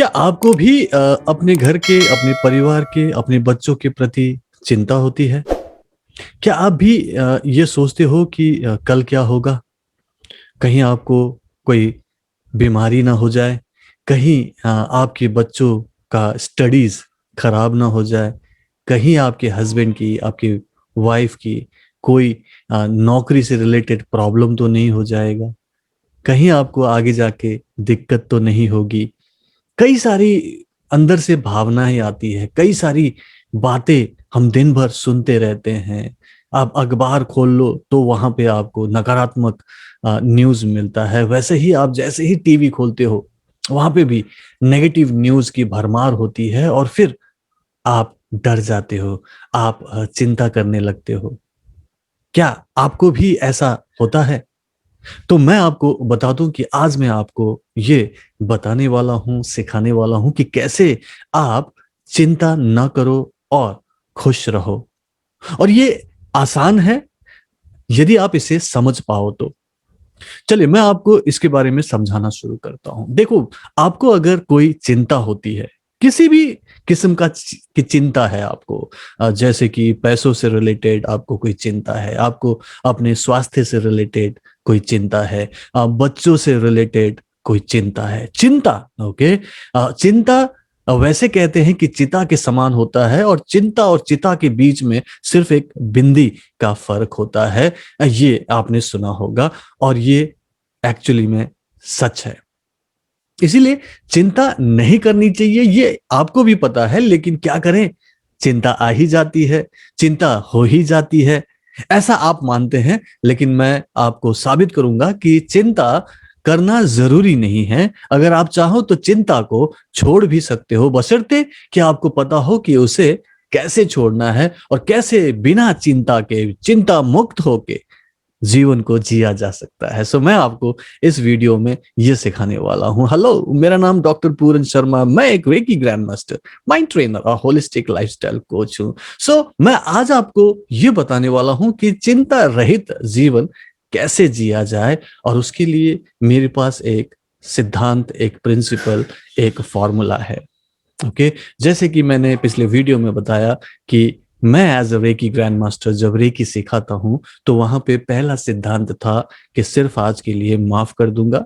क्या आपको भी अपने घर के, अपने परिवार के, अपने बच्चों के प्रति चिंता होती है? क्या आप भी ये सोचते हो कि कल क्या होगा? कहीं आपको कोई बीमारी ना हो जाए, कहीं आपके बच्चों का स्टडीज़ खराब ना हो जाए, कहीं आपके हस्बैंड की, आपकी वाइफ की कोई नौकरी से रिलेटेड प्रॉब्लम तो नहीं हो जाएगा, कहीं आपको आगे जाके दिक्कत तो नहीं होगी। कई सारी अंदर से भावनाएँ आती हैं, कई सारी बातें हम दिन भर सुनते रहते हैं। आप अखबार खोल लो तो वहाँ पे आपको नकारात्मक न्यूज़ मिलता है। वैसे ही आप जैसे ही टीवी खोलते हो, वहाँ पे भी नेगेटिव न्यूज़ की भरमार होती है और फिर आप डर जाते हो, आप चिंता करने लगते हो। क्या आपको भी ऐसा होता है? तो मैं आपको बता दूं कि आज मैं आपको ये बताने वाला हूँ, सिखाने वाला हूँ कि कैसे आप चिंता ना करो और खुश रहो। और ये आसान है यदि आप इसे समझ पाओ तो। चलिए मैं आपको इसके बारे में समझाना शुरू करता हूँ। देखो, आपको अगर कोई चिंता होती है, किसी भी किस्म का की चिंता है आपको, जैसे कि पैसों से रिलेटेड आपको कोई चिंता है, आपको अपने स्वास्थ्य से रिलेटेड कोई चिंता है, बच्चों से रिलेटेड कोई चिंता है। चिंता, ओके, चिंता वैसे कहते हैं कि चिता के समान होता है और चिंता और चिता के बीच में सिर्फ एक बिंदी का फर्क होता है। ये आपने सुना होगा और ये एक्चुअली में सच है। इसीलिए चिंता नहीं करनी चाहिए, ये आपको भी पता है, लेकिन क्या करें, चिंता आ ही जाती है, चिंता हो ही जाती है। ऐसा आप मानते हैं, लेकिन मैं आपको साबित करूंगा कि चिंता करना जरूरी नहीं है। अगर आप चाहो तो चिंता को छोड़ भी सकते हो, बशर्ते कि आपको पता हो कि उसे कैसे छोड़ना है और कैसे बिना चिंता के, चिंता मुक्त होके जीवन को जिया जा सकता है। सो मैं आपको इस वीडियो में ये सिखाने वाला हूँ। हेलो, मेरा नाम डॉक्टर पूरन शर्मा, मैं एक recce grand master, mind trainer और होलिस्टिक लाइफस्टाइल कोच हूँ। सो मैं आज आपको ये बताने वाला हूँ कि चिंता रहित जीवन कैसे जिया जाए और उसके लिए मेरे पास एक सिद्धांत, एक प्रिंसिपल, एक फॉर्मूला है। ओके, जैसे कि मैंने पिछले वीडियो में बताया कि मैं as a reiki grand master जब रेकी सिखाता हूं तो वहां पे पहला सिद्धांत था कि सिर्फ आज के लिए माफ कर दूंगा।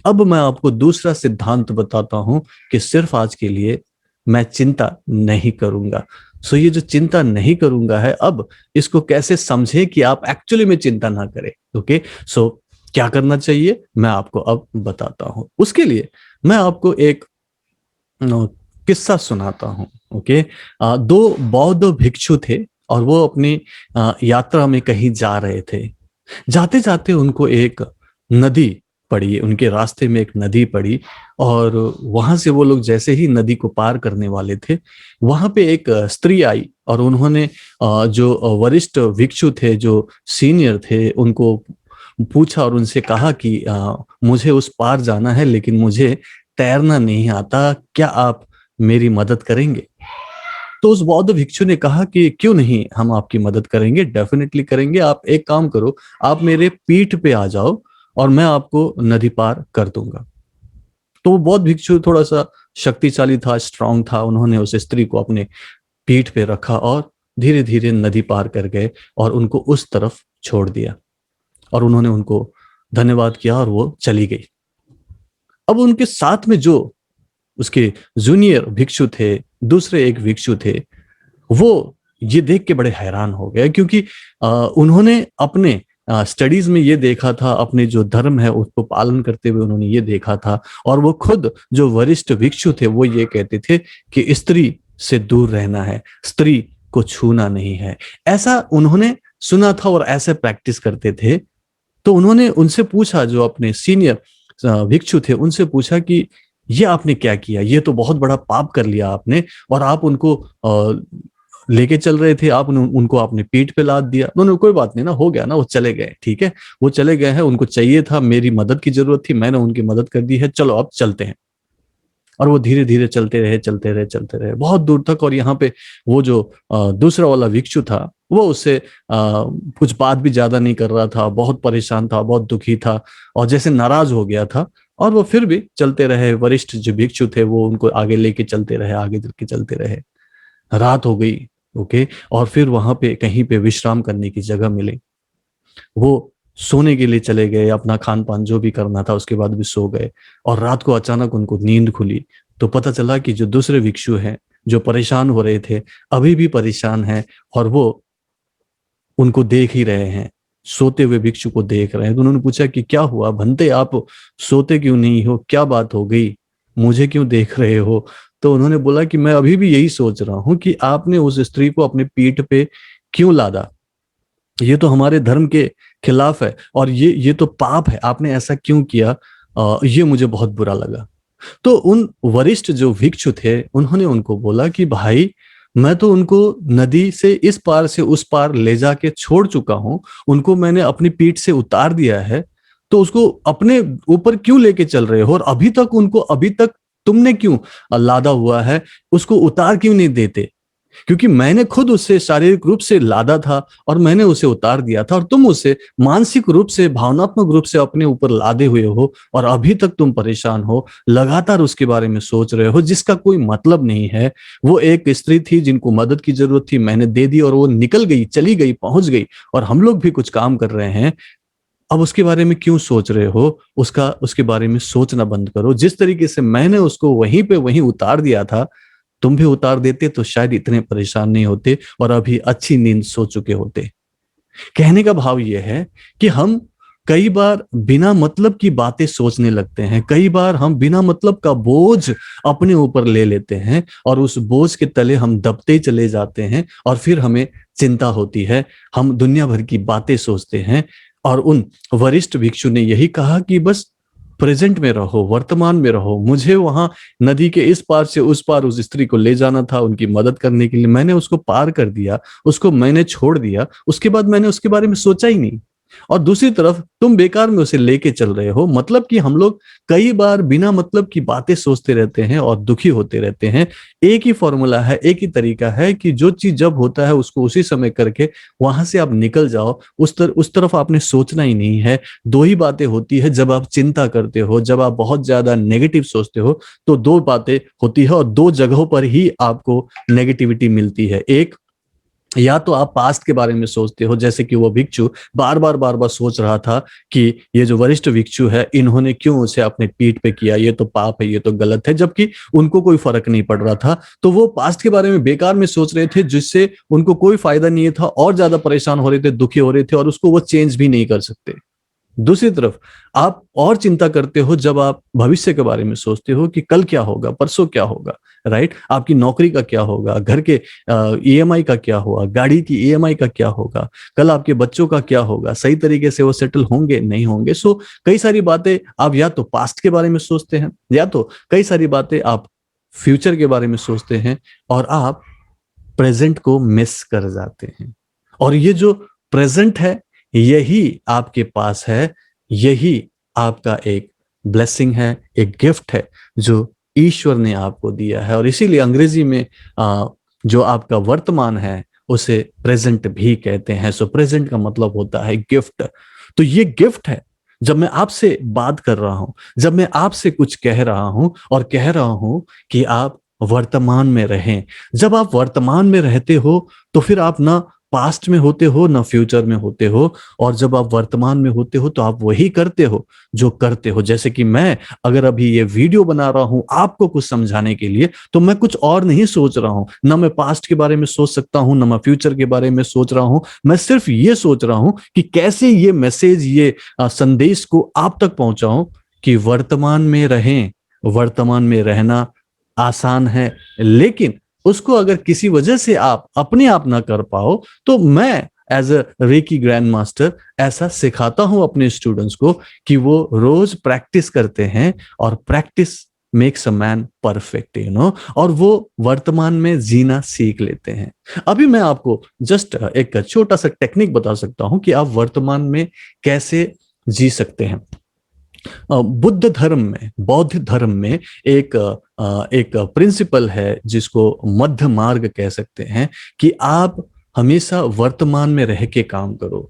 अब मैं आपको दूसरा सिद्धांत बताता हूं कि सिर्फ आज के लिए मैं चिंता नहीं करूंगा। सो ये जो चिंता नहीं करूंगा है, अब इसको कैसे समझे कि आप एक्चुअली में चिंता ना करें। ओके, सो क्या करना चाहिए मैं आपको अब बताता हूं। उसके लिए मैं आपको एक किस्सा सुनाता हूँ। ओके, दो बौद्ध भिक्षु थे और वो अपनी यात्रा में कहीं जा रहे थे। जाते जाते उनको एक नदी पड़ी, उनके रास्ते में एक नदी पड़ी और वहां से वो लोग जैसे ही नदी को पार करने वाले थे, वहां पे एक स्त्री आई और उन्होंने जो वरिष्ठ भिक्षु थे, जो सीनियर थे, उनको पूछा और उनसे कहा कि मुझे उस पार जाना है लेकिन मुझे तैरना नहीं आता, क्या आप मेरी मदद करेंगे? तो उस बौद्ध भिक्षु ने कहा कि क्यों नहीं, हम आपकी मदद करेंगे, डेफिनेटली करेंगे। आप एक काम करो, आप मेरे पीठ पे आ जाओ और मैं आपको नदी पार कर दूंगा। तो वो बौद्ध भिक्षु थोड़ा सा शक्तिशाली था, स्ट्रांग था। उन्होंने उस स्त्री को अपने पीठ पे रखा और धीरे धीरे नदी पार कर गए और उनको उस तरफ छोड़ दिया और उन्होंने उनको धन्यवाद किया और वो चली गई। अब उनके साथ में जो उसके जूनियर भिक्षु थे, दूसरे एक भिक्षु थे, वो ये देख के बड़े हैरान हो गए क्योंकि उन्होंने अपने स्टडीज में ये देखा था, अपने जो धर्म है उसको पालन करते हुए उन्होंने ये देखा था और वो खुद जो वरिष्ठ भिक्षु थे वो ये कहते थे कि स्त्री से दूर रहना है, स्त्री को छूना नहीं है। ऐसा उन्होंने सुना था और ऐसे प्रैक्टिस करते थे। तो उन्होंने उनसे पूछा, जो अपने सीनियर भिक्षु थे उनसे पूछा कि ये आपने क्या किया, ये तो बहुत बड़ा पाप कर लिया आपने और आप उनको लेके चल रहे थे, आप उनको आपने पीठ पे लाद दिया। उन्होंने कोई बात नहीं ना, हो गया ना, वो चले गए, ठीक है, वो चले गए हैं, उनको चाहिए था, मेरी मदद की जरूरत थी, मैंने उनकी मदद कर दी है, चलो अब चलते हैं। और वो धीरे धीरे चलते रहे, चलते रहे, चलते रहे बहुत दूर तक। और यहाँ पे वो जो दूसरा वाला भिक्षु था वो उससे कुछ बात भी ज्यादा नहीं कर रहा था, बहुत परेशान था, बहुत दुखी था और जैसे नाराज हो गया था। और वो फिर भी चलते रहे। वरिष्ठ जो भिक्षु थे वो उनको आगे लेके चलते रहे, आगे लेके चलते रहे। रात हो गई। ओके। और फिर वहां पे कहीं पे विश्राम करने की जगह मिली। वो सोने के लिए चले गए, अपना खान पान जो भी करना था उसके बाद भी सो गए। और रात को अचानक उनको नींद खुली तो पता चला कि जो दूसरे भिक्षु हैं, जो परेशान हो रहे थे, अभी भी परेशान हैं। और वो उनको देख ही रहे हैं, सोते हुए भिक्षु को देख रहे हैं। तो उन्होंने पूछा कि क्या हुआ भंते, आप सोते क्यों नहीं हो, क्या बात हो गई, मुझे क्यों देख रहे हो? तो उन्होंने बोला कि मैं अभी भी यही सोच रहा हूँ कि आपने उस स्त्री को अपने पीठ पे क्यों लादा। ये तो हमारे धर्म के खिलाफ है और ये तो पाप है, आपने ऐसा क्यों किया? ये मुझे बहुत बुरा लगा। तो उन वरिष्ठ जो भिक्षु थे उन्होंने उनको बोला कि भाई, मैं तो उनको नदी से इस पार से उस पार ले जाके छोड़ चुका हूं, उनको मैंने अपनी पीठ से उतार दिया है, तो उसको अपने ऊपर क्यों लेके चल रहे हो? और अभी तक तुमने क्यों लादा हुआ है, उसको उतार क्यों नहीं देते? क्योंकि मैंने खुद उससे शारीरिक रूप से लादा था और मैंने उसे उतार दिया था, और तुम उसे मानसिक रूप से, भावनात्मक रूप से अपने ऊपर लादे हुए हो और अभी तक तुम परेशान हो, लगातार उसके बारे में सोच रहे हो जिसका कोई मतलब नहीं है। वो एक स्त्री थी जिनको मदद की जरूरत थी, मैंने दे दी और वो निकल गई, चली गई, पहुंच गई, और हम लोग भी कुछ काम कर रहे हैं। अब उसके बारे में क्यों सोच रहे हो? उसके बारे में सोचना बंद करो। जिस तरीके से मैंने उसको वहीं पे वहीं उतार दिया था, तुम भी उतार देते तो शायद इतने परेशान नहीं होते और अभी अच्छी नींद सो चुके होते। कहने का भाव यह है कि हम कई बार बिना मतलब की बातें सोचने लगते हैं, कई बार हम बिना मतलब का बोझ अपने ऊपर ले लेते हैं और उस बोझ के तले हम दबते चले जाते हैं और फिर हमें चिंता होती है, हम दुनिया भर की बातें सोचते हैं। और उन वरिष्ठ भिक्षु ने यही कहा कि बस प्रेजेंट में रहो, वर्तमान में रहो। मुझे वहां नदी के इस पार से उस पार उस स्त्री को ले जाना था उनकी मदद करने के लिए, मैंने उसको पार कर दिया, उसको मैंने छोड़ दिया, उसके बाद मैंने उसके बारे में सोचा ही नहीं। और दूसरी तरफ तुम बेकार में उसे लेके चल रहे हो। मतलब कि हम लोग कई बार बिना मतलब की बातें सोचते रहते हैं और दुखी होते रहते हैं। एक ही फॉर्मूला है, एक ही तरीका है कि जो चीज जब होता है उसको उसी समय करके वहां से आप निकल जाओ। उस तरफ आपने सोचना ही नहीं है। दो ही बातें होती है जब आप चिंता करते हो, जब आप बहुत ज्यादा नेगेटिव सोचते हो, तो दो बातें होती है और दो जगहों पर ही आपको नेगेटिविटी मिलती है। एक, या तो आप पास्ट के बारे में सोचते हो, जैसे कि वो भिक्षु बार बार सोच रहा था कि ये जो वरिष्ठ भिक्षु है इन्होंने क्यों उसे अपने पीठ पे किया, ये तो पाप है, ये तो गलत है, जबकि उनको कोई फर्क नहीं पड़ रहा था। तो वो पास्ट के बारे में बेकार में सोच रहे थे जिससे उनको कोई फायदा नहीं था, और ज्यादा परेशान हो रहे थे, दुखी हो रहे थे, और उसको वो चेंज भी नहीं कर सकते। दूसरी तरफ आप और चिंता करते हो जब आप भविष्य के बारे में सोचते हो कि कल क्या होगा, परसों क्या होगा, राइट? आपकी नौकरी का क्या होगा, घर के ईएमआई का क्या होगा, गाड़ी की ईएमआई का क्या होगा, कल आपके बच्चों का क्या होगा, सही तरीके से वो सेटल होंगे नहीं होंगे। सो कई सारी बातें आप या तो पास्ट के बारे में सोचते हैं, या तो कई सारी बातें आप फ्यूचर के बारे में सोचते हैं, और आप प्रेजेंट को मिस कर जाते हैं। और ये जो प्रेजेंट है यही आपके पास है, यही आपका एक ब्लेसिंग है, एक गिफ्ट है जो ईश्वर ने आपको दिया है। और इसीलिए अंग्रेजी में जो आपका वर्तमान है उसे प्रेजेंट भी कहते हैं। सो प्रेजेंट का मतलब होता है गिफ्ट। तो ये गिफ्ट है। जब मैं आपसे बात कर रहा हूं, जब मैं आपसे कुछ कह रहा हूं और कह रहा हूं कि आप वर्तमान में रहें, जब आप वर्तमान में रहते हो तो फिर आप ना पास्ट में होते हो ना फ्यूचर में होते हो। और जब आप वर्तमान में होते हो तो आप वही करते हो जो करते हो। जैसे कि मैं अगर अभी ये वीडियो बना रहा हूं आपको कुछ समझाने के लिए, तो मैं कुछ और नहीं सोच रहा हूं, ना मैं पास्ट के बारे में सोच सकता हूं, ना मैं फ्यूचर के बारे में सोच रहा हूं। मैं सिर्फ ये सोच रहा हूं कि कैसे ये मैसेज, ये संदेश को आप तक पहुंचाऊं कि वर्तमान में रहें। वर्तमान में रहना आसान है, लेकिन उसको अगर किसी वजह से आप अपने आप ना कर पाओ, तो मैं as a reiki grand master ऐसा सिखाता हूं अपने स्टूडेंट्स को कि वो रोज प्रैक्टिस करते हैं, और practice makes a man perfect, और वो वर्तमान में जीना सीख लेते हैं। अभी मैं आपको जस्ट एक छोटा सा टेक्निक बता सकता हूं कि आप वर्तमान में कैसे जी सकते हैं। बुद्ध धर्म में, बौद्ध धर्म में एक प्रिंसिपल है जिसको मध्य मार्ग कह सकते हैं, कि आप हमेशा वर्तमान में रह के काम करो।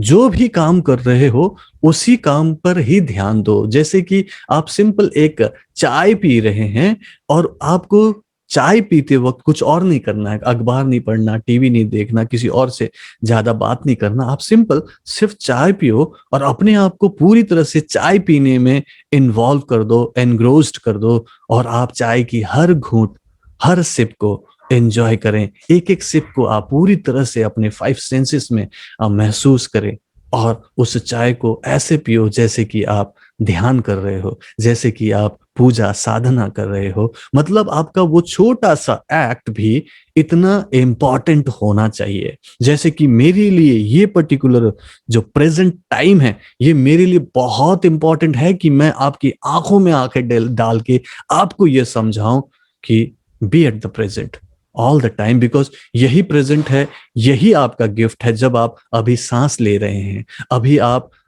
जो भी काम कर रहे हो उसी काम पर ही ध्यान दो। जैसे कि आप सिंपल एक चाय पी रहे हैं और आपको चाय पीते वक्त कुछ और नहीं करना है, अखबार नहीं पढ़ना, टीवी नहीं देखना, किसी और से ज्यादा बात नहीं करना। आप सिंपल सिर्फ चाय पियो और अपने आप को पूरी तरह से चाय पीने में इन्वॉल्व कर दो, एनग्रोस्ड कर दो, और आप चाय की हर घूंट, हर सिप को एंजॉय करें। एक एक सिप को आप पूरी तरह से अपने फाइव सेंसेस में महसूस करें, और उस चाय को ऐसे पियो जैसे कि आप ध्यान कर रहे हो, जैसे कि आप पूजा साधना कर रहे हो। मतलब आपका वो छोटा सा एक्ट भी इतना इम्पॉर्टेंट होना चाहिए। जैसे कि मेरे लिए ये पर्टिकुलर जो प्रेजेंट टाइम है, ये मेरे लिए बहुत इंपॉर्टेंट है कि मैं आपकी आंखों में आंखें डाल के आपको ये समझाऊं कि be at the present all the time, because यही प्रेजेंट है, यही आपका गिफ्ट है। जब आप अभी सांस ले रहे हैं,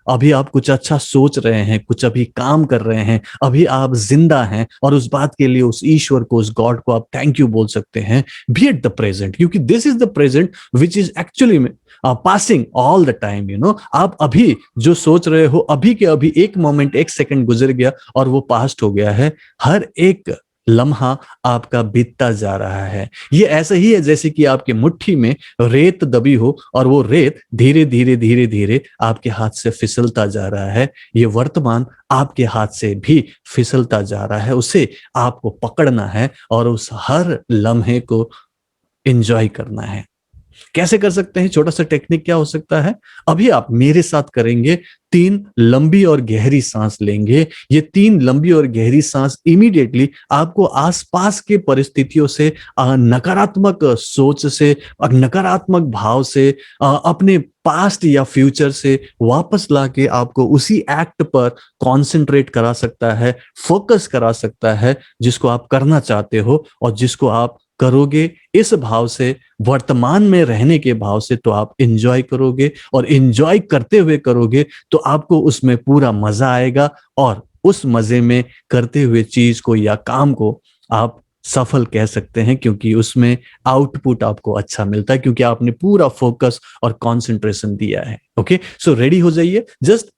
अभी आप कुछ अच्छा सोच रहे हैं, कुछ अभी काम कर रहे हैं, अभी आप जिंदा हैं, और उस बात के लिए उस ईश्वर को, उस गॉड को आप थैंक यू बोल सकते हैं। बी एट द प्रेजेंट, क्योंकि this is the present which is actually passing all the time. आप अभी जो सोच रहे हो, अभी के अभी एक मोमेंट, एक सेकंड गुजर गया और वो पास्ट हो गया है। हर एक लम्हा आपका बीतता जा रहा है। ये ऐसा ही है जैसे कि आपकी मुट्ठी में रेत दबी हो और वो रेत धीरे धीरे धीरे धीरे आपके हाथ से फिसलता जा रहा है। ये वर्तमान आपके हाथ से भी फिसलता जा रहा है। उसे आपको पकड़ना है और उस हर लम्हे को एंजॉय करना है। कैसे कर सकते हैं? छोटा सा टेक्निक क्या हो सकता है, अभी आप मेरे साथ करेंगे। 3 लंबी और गहरी सांस लेंगे। ये 3 लंबी और गहरी सांस इमीडिएटली आपको आसपास के परिस्थितियों से, नकारात्मक सोच से और नकारात्मक भाव से, अपने पास्ट या फ्यूचर से वापस लाके आपको उसी एक्ट पर कंसंट्रेट करा सकता है, फोकस करा सकता है, जिसको आप करना चाहते हो और जिसको आप करोगे इस भाव से, वर्तमान में रहने के भाव से, तो आप एंजॉय करोगे। और एंजॉय करते हुए करोगे तो आपको उसमें पूरा मजा आएगा, और उस मजे में करते हुए चीज को या काम को आप सफल कह सकते हैं, क्योंकि उसमें आउटपुट आपको अच्छा मिलता है, क्योंकि आपने पूरा फोकस और कंसंट्रेशन दिया है। ओके, सो रेडी हो जाइए। जस्ट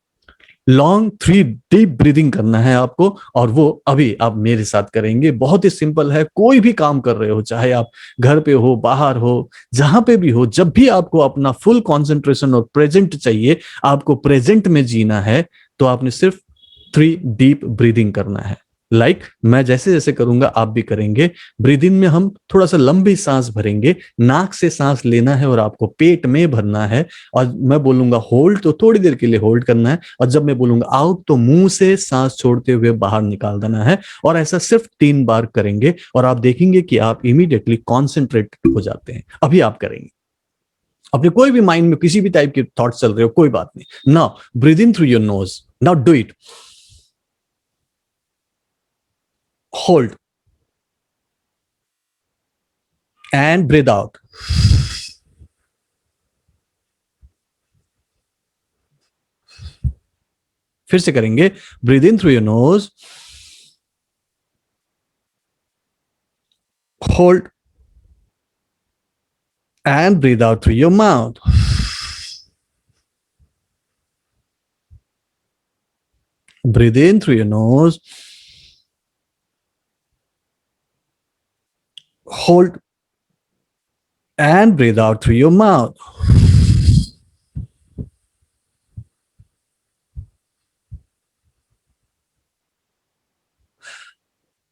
लॉन्ग 3 डीप ब्रीदिंग करना है आपको, और वो अभी आप मेरे साथ करेंगे। बहुत ही सिंपल है। कोई भी काम कर रहे हो, चाहे आप घर पे हो, बाहर हो, जहां पे भी हो, जब भी आपको अपना फुल कंसंट्रेशन और प्रेजेंट चाहिए, आपको प्रेजेंट में जीना है, तो आपने सिर्फ 3 डीप ब्रीदिंग करना है। मैं जैसे जैसे करूंगा आप भी करेंगे। ब्रीद इन में हम थोड़ा सा लंबी सांस भरेंगे, नाक से सांस लेना है और आपको पेट में भरना है। और मैं बोलूंगा होल्ड, तो थोड़ी देर के लिए होल्ड करना है, और जब मैं बोलूंगा आउट, तो मुंह से सांस छोड़ते हुए बाहर निकाल देना है। और ऐसा सिर्फ 3 बार करेंगे और आप देखेंगे कि आप इमीडिएटली कॉन्सेंट्रेट हो जाते हैं। अभी आप करेंगे। अपने कोई भी माइंड में किसी भी टाइप के थॉट चल रहे हो, कोई बात नहीं। Now breathe in through your nose. Now do it. Hold and breathe out. फिर से करेंगे। Breathe in through your nose, hold and breathe out through your mouth. Breathe in through your nose, hold and breathe out through your mouth.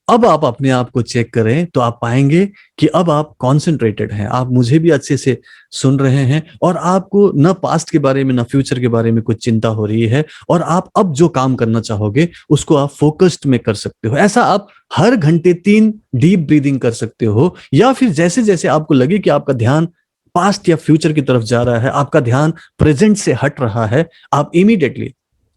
अब आप अपने आप को check करें तो आप पाएंगे कि अब आप कॉन्सेंट्रेटेड हैं, आप मुझे भी अच्छे से सुन रहे हैं, और आपको न पास्ट के बारे में न फ्यूचर के बारे में कुछ चिंता हो रही है, और आप अब जो काम करना चाहोगे उसको आप फोकस्ड में कर सकते हो। ऐसा आप हर घंटे 3 डीप ब्रीदिंग कर सकते हो, या फिर जैसे जैसे आपको लगे कि आपका ध्यान पास्ट या फ्यूचर की तरफ जा रहा है, आपका ध्यान प्रेजेंट से हट रहा है, आप इमीडिएटली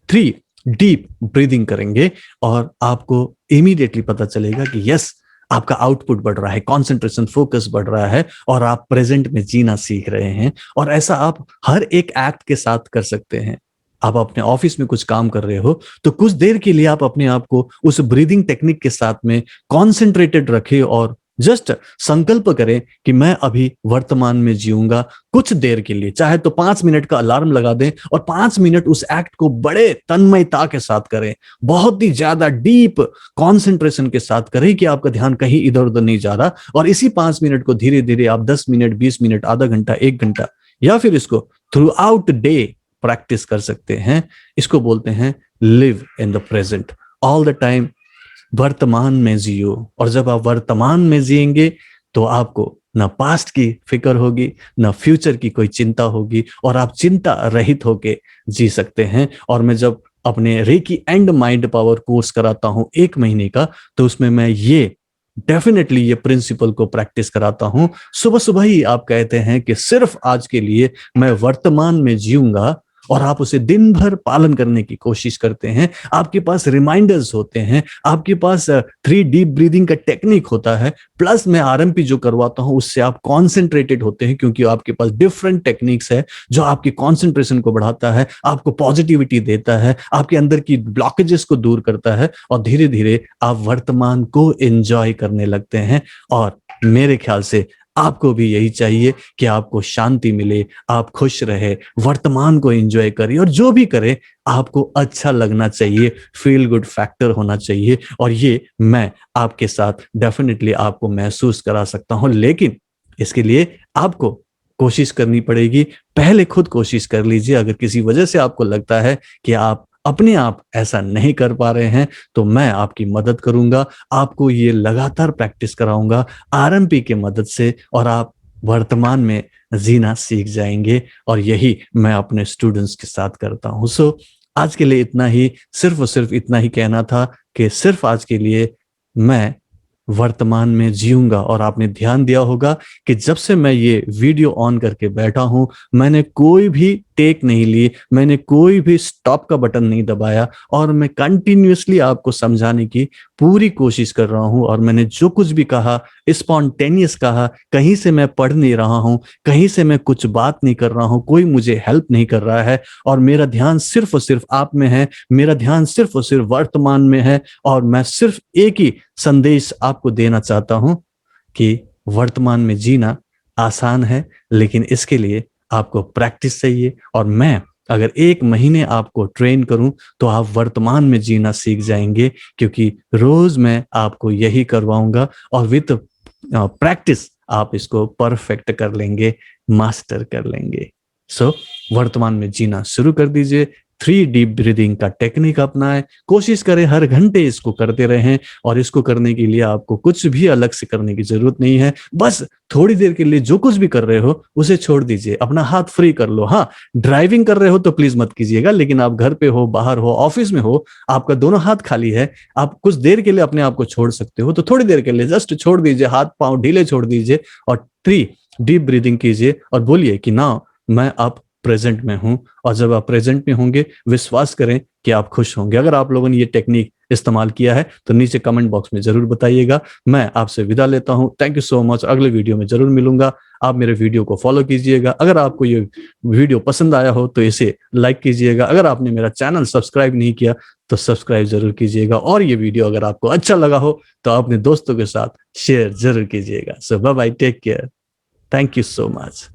3 डीप ब्रीदिंग करेंगे और आपको इमीडिएटली पता चलेगा कि यस, आपका आउटपुट बढ़ रहा है, कंसंट्रेशन फोकस बढ़ रहा है, और आप प्रेजेंट में जीना सीख रहे हैं। और ऐसा आप हर एक एक्ट के साथ कर सकते हैं। आप अपने ऑफिस में कुछ काम कर रहे हो तो कुछ देर के लिए आप अपने आप को उस ब्रीदिंग टेक्निक के साथ में कॉन्सेंट्रेटेड रखें और जस्ट संकल्प करें कि मैं अभी वर्तमान में जीऊंगा कुछ देर के लिए, चाहे तो 5 मिनट का अलार्म लगा दें और 5 मिनट उस एक्ट को बड़े तन्मयता के साथ करें, बहुत ही ज्यादा डीप कंसंट्रेशन के साथ करें कि आपका ध्यान कहीं इधर उधर नहीं जा रहा। और इसी 5 मिनट को धीरे धीरे आप 10 मिनट, 20 मिनट, आधा घंटा, 1 घंटा, या फिर इसको थ्रू आउट डे प्रैक्टिस कर सकते हैं। इसको बोलते हैं live in the present, all the time वर्तमान में जियो। और जब आप वर्तमान में जिएंगे तो आपको ना पास्ट की फिक्र होगी, ना फ्यूचर की कोई चिंता होगी, और आप चिंता रहित होके जी सकते हैं। और मैं जब अपने recce and mind power course कराता हूं 1 महीने का, तो उसमें मैं ये डेफिनेटली ये प्रिंसिपल को प्रैक्टिस कराता हूं। सुबह सुबह ही आप कहते हैं कि सिर्फ आज के लिए मैं वर्तमान में जीऊंगा, और आप उसे दिन भर पालन करने की कोशिश करते हैं। आपके पास रिमाइंडर्स होते हैं, आपके पास 3 डीप ब्रीदिंग का टेक्निक होता है, प्लस मैं आरएमपी जो करवाता हूं उससे आप कॉन्सेंट्रेटेड होते हैं, क्योंकि आपके पास डिफरेंट टेक्निक्स है जो आपकी कॉन्सेंट्रेशन को बढ़ाता है, आपको पॉजिटिविटी देता है, आपके अंदर की ब्लॉकेजेस को दूर करता है, और धीरे धीरे आप वर्तमान को एंजॉय करने लगते हैं। और मेरे ख्याल से आपको भी यही चाहिए कि आपको शांति मिले, आप खुश रहे, वर्तमान को एंजॉय करें, और जो भी करें आपको अच्छा लगना चाहिए, फील गुड फैक्टर होना चाहिए। और ये मैं आपके साथ डेफिनेटली आपको महसूस करा सकता हूं, लेकिन इसके लिए आपको कोशिश करनी पड़ेगी। पहले खुद कोशिश कर लीजिए। अगर किसी वजह से आपको लगता है कि आप अपने आप ऐसा नहीं कर पा रहे हैं, तो मैं आपकी मदद करूंगा, आपको ये लगातार प्रैक्टिस कराऊंगा आरएमपी की मदद से, और आप वर्तमान में जीना सीख जाएंगे। और यही मैं अपने स्टूडेंट्स के साथ करता हूं। सो आज के लिए इतना ही, सिर्फ और सिर्फ इतना ही कहना था कि सिर्फ आज के लिए मैं वर्तमान में जीऊंगा। और आपने ध्यान दिया होगा कि जब से मैं ये वीडियो ऑन करके बैठा हूं, मैंने कोई भी टेक नहीं ली, मैंने कोई भी स्टॉप का बटन नहीं दबाया, और मैं कंटिन्यूअसली आपको समझाने की पूरी कोशिश कर रहा हूं। और मैंने जो कुछ भी कहा स्पॉन्टेनियस कहा, कहीं से मैं पढ़ नहीं रहा हूं, कहीं से मैं कुछ बात नहीं कर रहा हूं, कोई मुझे हेल्प नहीं कर रहा है, और मेरा ध्यान सिर्फ और सिर्फ आप में है, मेरा ध्यान सिर्फ और सिर्फ वर्तमान में है। और मैं सिर्फ एक ही संदेश आपको देना चाहता हूं कि वर्तमान में जीना आसान है, लेकिन इसके लिए आपको प्रैक्टिस चाहिए। और मैं अगर 1 महीने आपको ट्रेन करूं तो आप वर्तमान में जीना सीख जाएंगे, क्योंकि रोज मैं आपको यही करवाऊंगा, और विद प्रैक्टिस आप इसको परफेक्ट कर लेंगे, मास्टर कर लेंगे। सो वर्तमान में जीना शुरू कर दीजिए। 3 डीप ब्रीदिंग का टेक्निक अपनाएं, कोशिश करें हर घंटे इसको करते रहें। और इसको करने के लिए आपको कुछ भी अलग से करने की जरूरत नहीं है, बस थोड़ी देर के लिए जो कुछ भी कर रहे हो उसे छोड़ दीजिए, अपना हाथ फ्री कर लो। हाँ, ड्राइविंग कर रहे हो तो प्लीज मत कीजिएगा, लेकिन आप घर पे हो, बाहर हो, ऑफिस में हो, आपका दोनों हाथ खाली है, आप कुछ देर के लिए अपने आप को छोड़ सकते हो, तो थोड़ी देर के लिए जस्ट छोड़ दीजिए, हाथ पांव ढीले छोड़ दीजिए, और 3 डीप ब्रीदिंग कीजिए, और बोलिए कि ना मैं अब प्रेजेंट में हूं। और जब आप प्रेजेंट में होंगे, विश्वास करें कि आप खुश होंगे। अगर आप लोगों ने ये टेक्निक इस्तेमाल किया है तो नीचे कमेंट बॉक्स में जरूर बताइएगा। मैं आपसे विदा लेता हूं, थैंक यू सो मच। अगले वीडियो में जरूर मिलूंगा। आप मेरे वीडियो को फॉलो कीजिएगा। अगर आपको ये वीडियो पसंद आया हो तो इसे लाइक कीजिएगा। अगर आपने मेरा चैनल सब्सक्राइब नहीं किया तो सब्सक्राइब जरूर कीजिएगा। और ये वीडियो अगर आपको अच्छा लगा हो तो अपने दोस्तों के साथ शेयर जरूर कीजिएगा। So bye bye, take care, thank you so much.